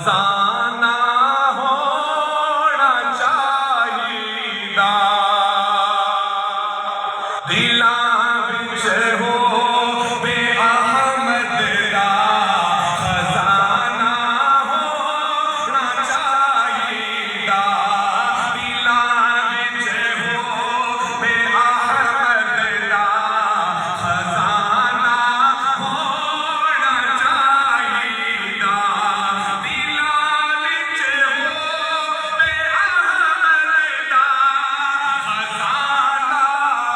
خزانہ ہونا چاہیدا دلاں وچ ہووے احمد دا خزانہ ہونا چاہیدا دلاں وچ ہووے احمد دا خزانہ ہونا چاہیدا دلاں وچ ہووے احمد دا خزانہ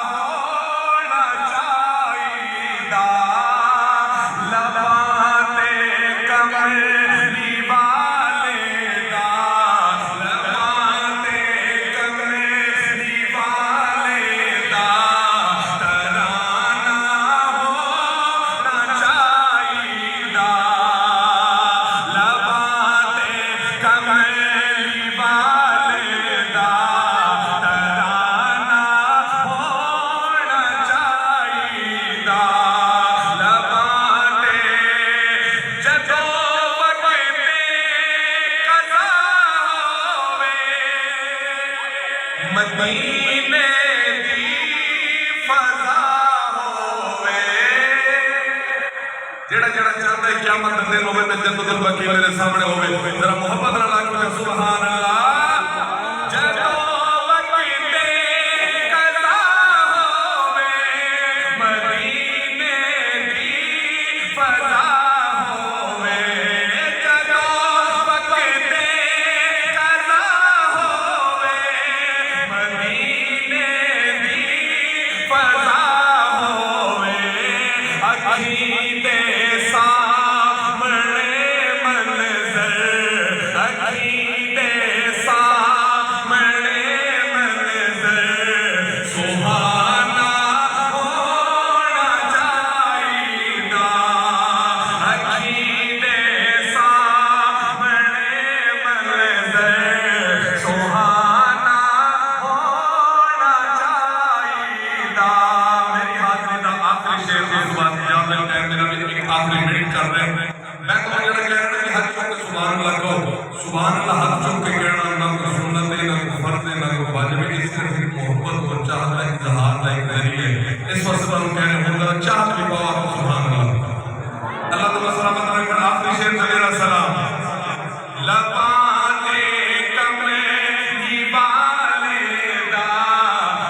ہونا چاہیدا لباں تے کملی والے دا لباں تے کملی والے دا ترانہ ہونا چاہیدا لباں تے کملی والے دا ترانہ ہونا چاہیدا لباں تے جدوں وقت قضا ہووے مدینے دی فضا ہووے جڑا چاہتا ہے قیامت دا دن ہووے تے جنت البقیع میرے سامنے ہووے ذرا محبت نال آکھو سبحان اللہ جدوں وقت قضا ہووے مدینے دی فضا ہووے جدوں وقت قضا ہووے مدینے دی فضا ہووے اکھیں دے سامنے منظر اکھیں دے سامنے منظر سبحانہ ہونا چاہیدا اکھیں دے سامنے منظر سبحانہ ہونا چاہیدا میری حاضری دا آخری شعر اس بات یاد ہے ٹائم میرا بھی ایک آخری منٹ کر رہے ہیں میں تو جڑا کہہ رہا کہ ہاتھ چوک کے سبحان اللہ کہو سبحان اللہ ہاتھ چوک کے کہنا نہ کوئی سنت ہے نہ کوئی فرض ہے نہ کوئی واجب ہے اس صرف ایک محبت اور چاہت کا اظہار کا ایک ذریعہ ہے اس وقت پر ہم کہہ رہے ہیں ذرا چاہت بھی پاؤ آپ کو سبحان اللہ اللہ تعالیٰ سلامت رکھے آخری شعر سے میرا سلام لباں تے کملی والے دا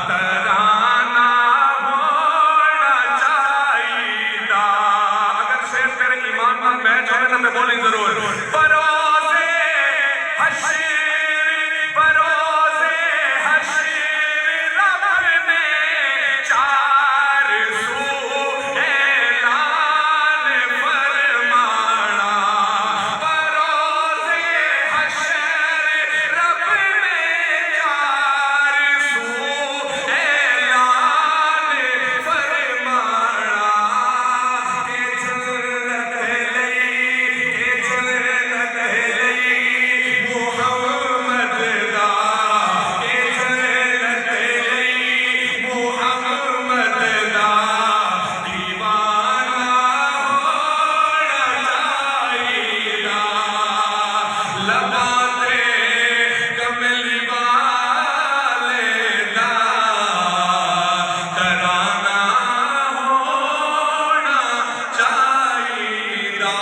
ترانہ ہونا چاہیدا اگر شعر تیرے ایمان نال میچ ہوئے تو میں بولی ضرور بروزے حشر بروزے حشر رب نے چار سو اعلان فرمانا بروزے حشر رب نے چار سو اعلان فرمانا کہ جنت لئی محمد دا کہ جنت لئی محمد دا دیوانہ ہونا چاہیدا لباں تے کملی والے دا ترانہ ہونا چاہیدا